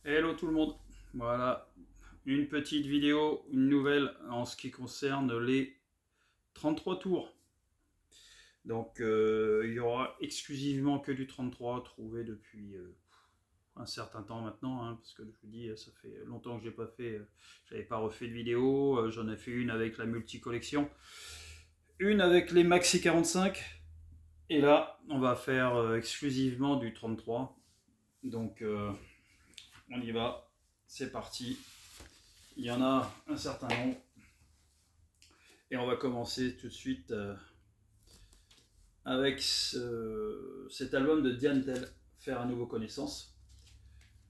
Hello tout le monde. Voilà, une petite vidéo, une nouvelle en ce qui concerne les 33 tours. Donc il y aura exclusivement que du 33 trouvé depuis un certain temps maintenant, hein, parce que je vous dis, ça fait longtemps que j'ai pas fait, j'avais pas refait de vidéo. J'en ai fait une avec la multi-collection, une avec les Maxi 45, et là on va faire exclusivement du 33. Donc on y va, c'est parti. Il y en a un certain nombre. Et on va commencer tout de suite avec cet album de Diane Tell, Faire à nouveau connaissance.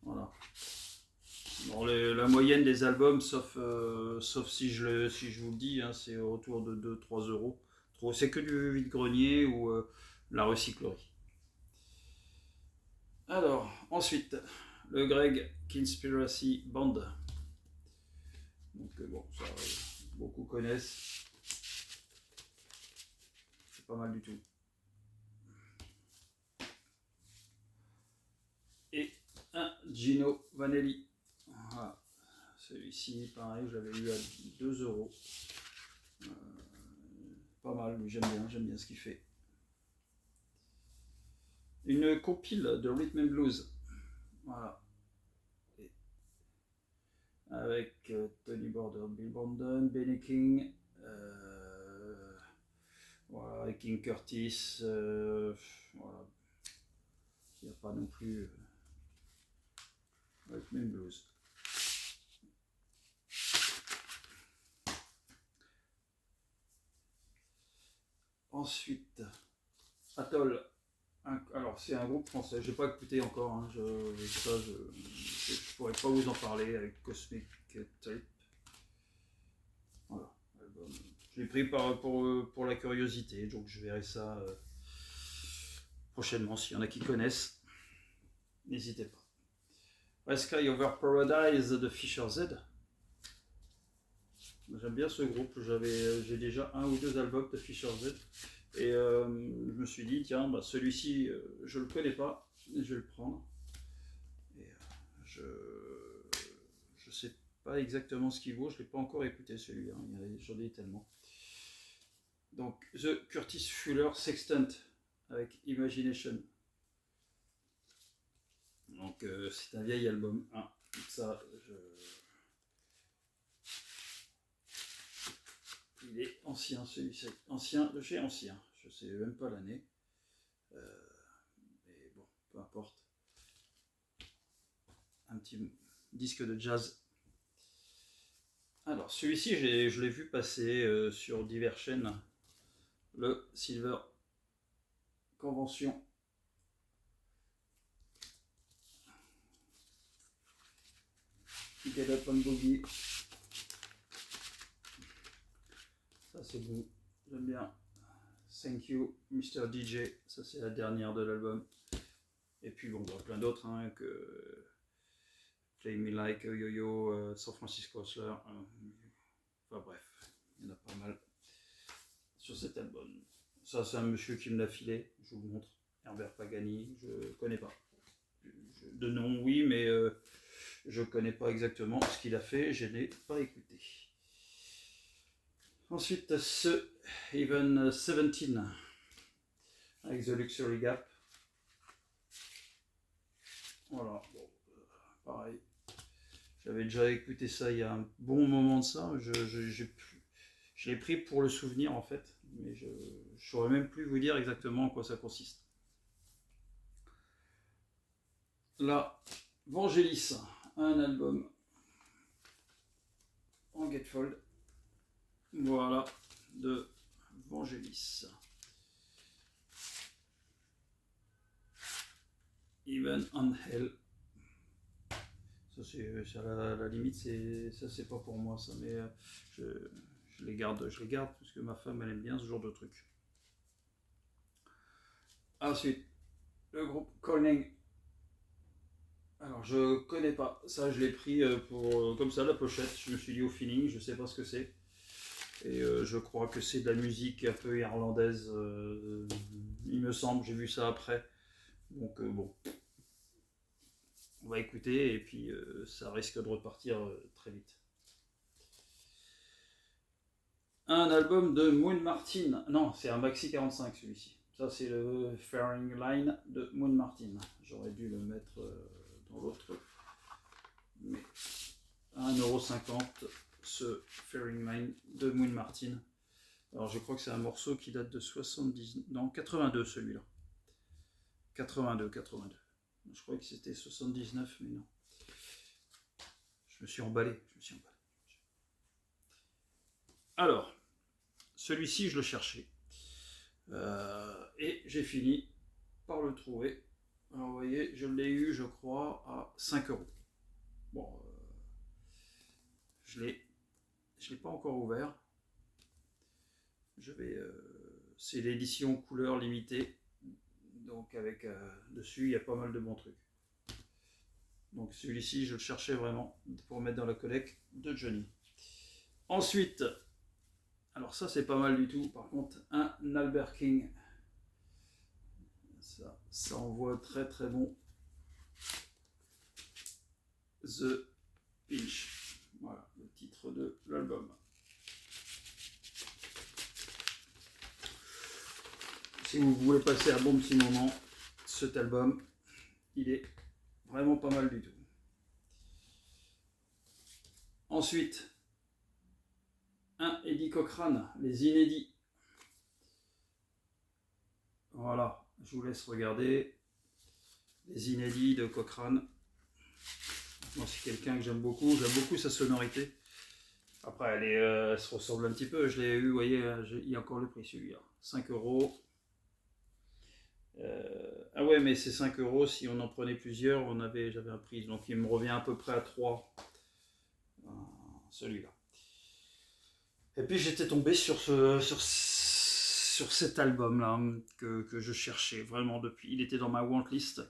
Voilà. Bon, la moyenne des albums, sauf si si je vous le dis, hein, c'est autour de 2-3 euros. C'est que du vide-grenier ou la recyclerie. Alors, ensuite, le Greg Conspiracy Band. Donc, bon, ça, beaucoup connaissent. C'est pas mal du tout. Et un Gino Vanelli. Voilà. Celui-ci, pareil, je l'avais eu à 2 euros. Pas mal, j'aime bien ce qu'il fait. Une compile de Rhythm and Blues. Voilà. Et avec Tony Border, Bill Brandon, Benny King, voilà, King Curtis. Voilà. Il n'y a pas non plus Rhythm and Blues. Ensuite, Atoll. Alors, c'est un groupe français, j'ai pas écouté encore, hein, je pourrais pas vous en parler avec Cosmic Tape. Voilà, album. Je l'ai pris pour la curiosité, donc je verrai ça prochainement. S'il y en a qui connaissent, n'hésitez pas. Red Sky Over Paradise de Fisher Z. J'aime bien ce groupe, j'ai déjà un ou deux albums de Fisher Z. Et je me suis dit, tiens, bah, celui-ci, je le connais pas, je vais le prendre. Et je sais pas exactement ce qu'il vaut, je l'ai pas encore écouté celui-là, j'en ai tellement. Donc, The Curtis Fuller Sextant avec Imagination. Donc, c'est un vieil album. Hein. Ça, il est ancien celui-ci. Ancien de chez ancien. Je sais même pas l'année. Mais bon, peu importe. Un petit disque de jazz. Alors, celui-ci, je l'ai vu passer sur diverses chaînes. Le Silver Convention. Get Up on Boogie. Ça, c'est beau. J'aime bien. Thank You, Mr. DJ. Ça, c'est la dernière de l'album. Et puis, bon, bah, plein d'autres. Hein, que Play Me Like a Yo-Yo, San Francisco Hustler. Enfin, bref, il y en a pas mal sur cet album. Ça, c'est un monsieur qui me l'a filé. Je vous le montre. Herbert Pagani. Je connais pas. De nom, oui, mais je connais pas exactement ce qu'il a fait. Je n'ai pas écouté. Ensuite, ce Even 17 avec The Luxury Gap. Voilà, bon, pareil. J'avais déjà écouté ça il y a un bon moment de ça. Je l'ai pris pour le souvenir en fait, mais je ne saurais même plus vous dire exactement en quoi ça consiste. Là, Vangelis, un album en gatefold. Voilà, de Vangelis. Even on Hell. Ça c'est à la limite, ça c'est pas pour moi ça, mais je les garde parce que ma femme elle aime bien ce genre de truc. Ensuite, le groupe Corning. Alors je connais pas, ça je l'ai pris pour comme ça la pochette. Je me suis dit au feeling, je sais pas ce que c'est. Et je crois que c'est de la musique un peu irlandaise. Il me semble, j'ai vu ça après. Donc bon, on va écouter et puis ça risque de repartir très vite. Un album de Moon Martin. Non, c'est un Maxi 45 celui-ci. Ça, c'est le Faring Line de Moon Martin. J'aurais dû le mettre dans l'autre. Mais 1,50 € ce Faring Line de Moon Martin. Alors, je crois que c'est un morceau qui date de 70. Non, 82 celui-là. 82. Je croyais que c'était 79, mais non. Je me suis emballé. Alors, celui-ci, je le cherchais. Et j'ai fini par le trouver. Alors, vous voyez, je l'ai eu, je crois, à 5 €. Bon, je l'ai pas encore ouvert. C'est l'édition couleur limitée. Donc, avec dessus, il y a pas mal de bons trucs. Donc, celui-ci, je le cherchais vraiment pour mettre dans la collecte de Johnny. Ensuite, alors ça, c'est pas mal du tout. Par contre, un Albert King. Ça envoie très très bon. The Pinch. Voilà le titre de l'album. Si vous voulez passer un bon petit moment, cet album, il est vraiment pas mal du tout. Ensuite, un Eddie Cochran, les inédits. Voilà, je vous laisse regarder les inédits de Cochran. Moi, c'est quelqu'un que j'aime beaucoup sa sonorité. Après, elle se ressemble un petit peu. Je l'ai eu, vous voyez, il y a encore le prix celui-là. 5 €. Ah ouais, mais c'est 5 €. Si on en prenait plusieurs, j'avais un prix. Donc il me revient à peu près à 3. Celui-là. Et puis j'étais tombé sur cet album-là que je cherchais vraiment depuis. Il était dans ma wantlist.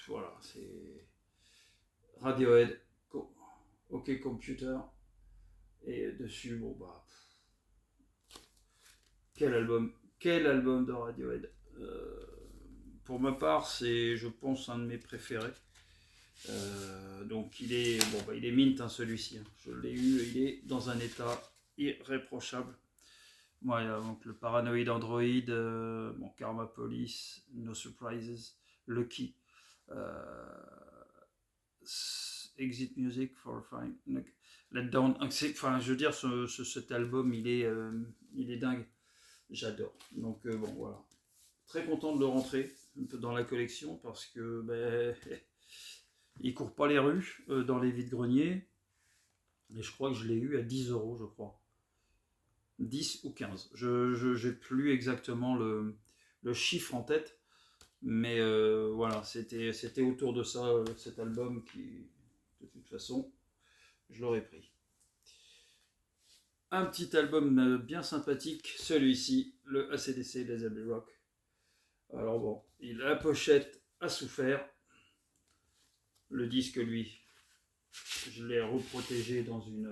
Voilà, c'est Radiohead, OK Computer. Et dessus, bon bah. Quel album de Radiohead. Pour ma part, c'est, je pense, un de mes préférés. Donc il est mint celui-ci. Je l'ai eu, il est dans un état irréprochable. Voilà, donc le Paranoid Android, Karma Police, No Surprises, Lucky, Exit Music for Fine, Let Down. Enfin, je veux dire, cet album, il est dingue. J'adore. Donc bon, voilà. Très content de le rentrer dans la collection parce que il court pas les rues dans les vides-greniers. Et je crois que je l'ai eu à 10 €, je crois. 10 ou 15. Je n'ai plus exactement le chiffre en tête. Mais voilà, c'était autour de ça, cet album qui, de toute façon, je l'aurais pris. Un petit album bien sympathique, celui-ci, le AC/DC des Abbey Rock. Alors bon, la pochette a souffert. Le disque, lui, je l'ai reprotégé dans une...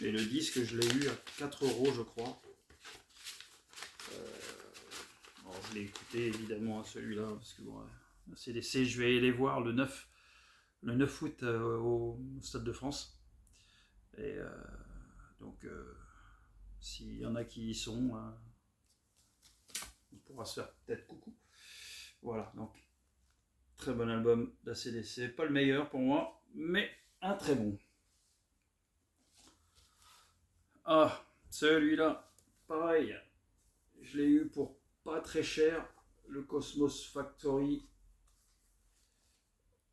Et le disque, je l'ai eu à 4 €, je crois. Alors, je l'ai écouté, évidemment, à celui-là, parce que bon, CDC, je vais aller voir le 9 août au Stade de France. Et donc, s'il y en a qui y sont, on pourra se faire peut-être coucou. Voilà, donc, très bon album d'ACDC. Pas le meilleur pour moi, mais un très bon. Ah, celui-là, pareil, je l'ai eu pour pas très cher, le Cosmos Factory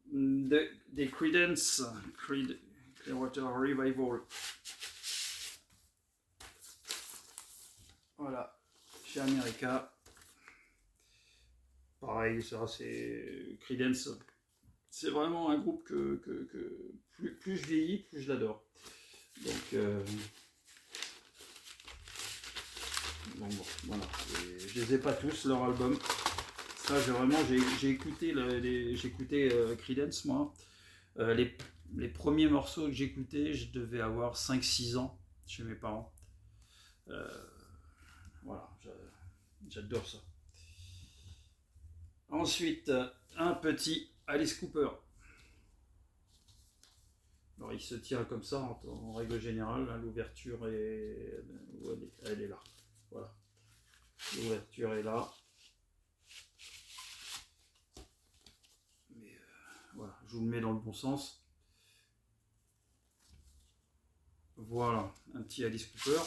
des Creedence Clearwater Revival. Voilà, chez America. Pareil, ça c'est Creedence. C'est vraiment un groupe que plus je vieillis, plus je l'adore. Donc bon, voilà. Et je les ai pas tous, leur album. Ça, j'ai écouté Creedence, moi. Les premiers morceaux que j'écoutais, je devais avoir 5-6 ans chez mes parents. Voilà, j'adore ça. Ensuite, un petit Alice Cooper. Alors il se tient comme ça en règle générale, hein, l'ouverture est... Elle est là. Voilà. L'ouverture est là. Mais voilà, je vous le mets dans le bon sens. Voilà, un petit Alice Cooper.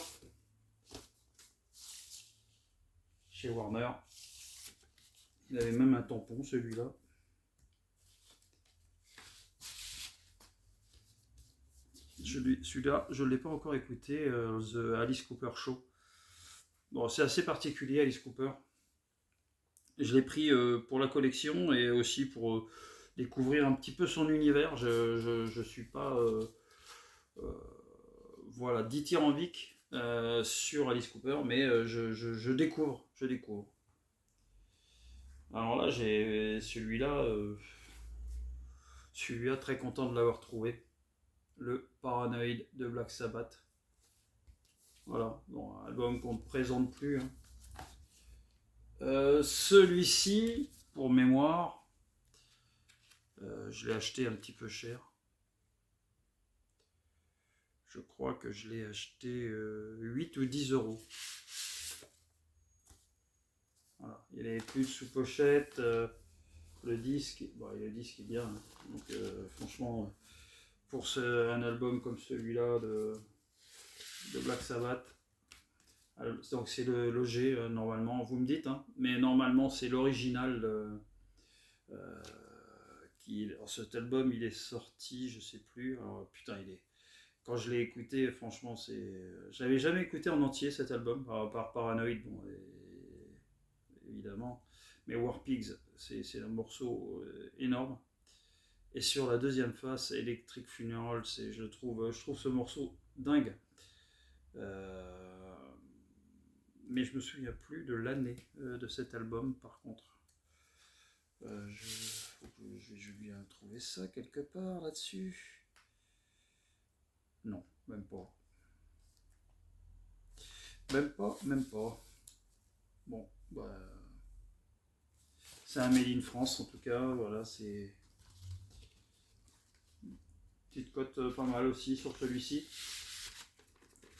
Chez Warner. Il avait même un tampon celui-là. Celui-là, je ne l'ai pas encore écouté, The Alice Cooper Show. Bon, c'est assez particulier, Alice Cooper. Je l'ai pris pour la collection et aussi pour découvrir un petit peu son univers. Je suis pas voilà, dithyrambique sur Alice Cooper, mais je découvre. Alors là, j'ai celui-là très content de l'avoir trouvé. Le Paranoid de Black Sabbath. Voilà, bon, un album qu'on ne présente plus. Hein. Celui-ci, pour mémoire, je l'ai acheté un petit peu cher. Je crois que je l'ai acheté 8 ou 10 euros. Voilà, il n'y avait plus de sous-pochette. Le disque est bien. Hein. Donc, franchement, pour un album comme celui-là de Black Sabbath, donc c'est le loger normalement, vous me dites, hein, mais normalement c'est l'original. Cet album il est sorti, je sais plus. Alors, putain, quand je l'ai écouté, franchement, je l'avais jamais écouté en entier cet album, par Paranoid, bon, évidemment. Mais War Pigs, c'est un morceau énorme. Et sur la deuxième face, Electric Funeral, je trouve ce morceau dingue. Mais je me souviens plus de l'année de cet album, par contre. Je vais bien trouver ça quelque part là-dessus. Non, même pas. Même pas. Bon, bah, c'est un Made in France en tout cas, voilà, c'est petite cote pas mal aussi sur celui-ci.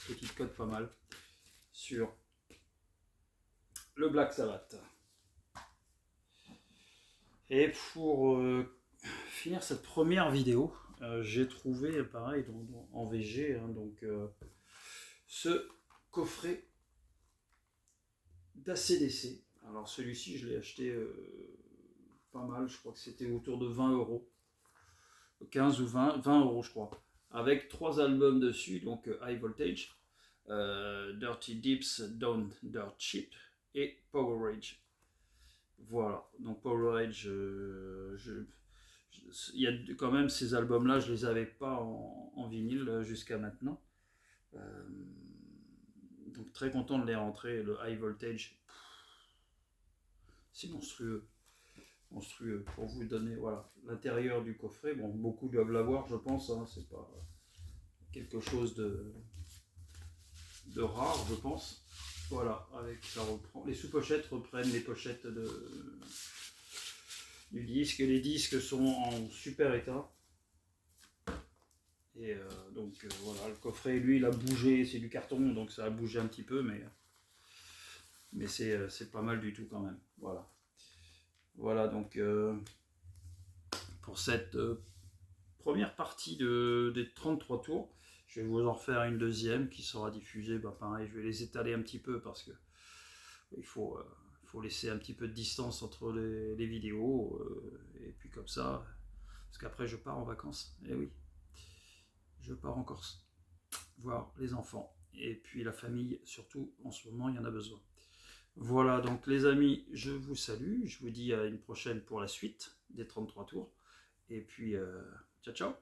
Petite cote pas mal sur le Black Sabbath. Et pour finir cette première vidéo, j'ai trouvé pareil en VG, hein, donc ce coffret d'ACDC. Alors celui-ci, je l'ai acheté pas mal, je crois que c'était autour de 20 euros. 15 ou 20 euros je crois. Avec 3 albums dessus, donc High Voltage, Dirty Deeps, Down Dirt Cheap et Power Rage. Voilà, donc Power Rage, il y a quand même ces albums-là, je les avais pas en vinyle jusqu'à maintenant. Donc très content de les rentrer. Le High Voltage, c'est monstrueux. Pour vous donner voilà l'intérieur du coffret. Bon, beaucoup doivent l'avoir, je pense. Hein, c'est pas quelque chose de rare, je pense. Voilà, avec ça reprend. Les sous-pochettes reprennent les pochettes du disque. Les disques sont en super état. Et donc voilà, le coffret, lui, il a bougé. C'est du carton, donc ça a bougé un petit peu, mais c'est pas mal du tout quand même. Voilà donc pour cette première partie des 33 tours. Je vais vous en faire une deuxième qui sera diffusée. Bah, pareil, je vais les étaler un petit peu parce que il faut laisser un petit peu de distance entre les vidéos. Et puis comme ça, parce qu'après je pars en vacances. Et oui, je pars en Corse voir les enfants. Et puis la famille, surtout en ce moment, il y en a besoin. Voilà, donc les amis, je vous salue. Je vous dis à une prochaine pour la suite des 33 tours. Et puis, ciao ciao.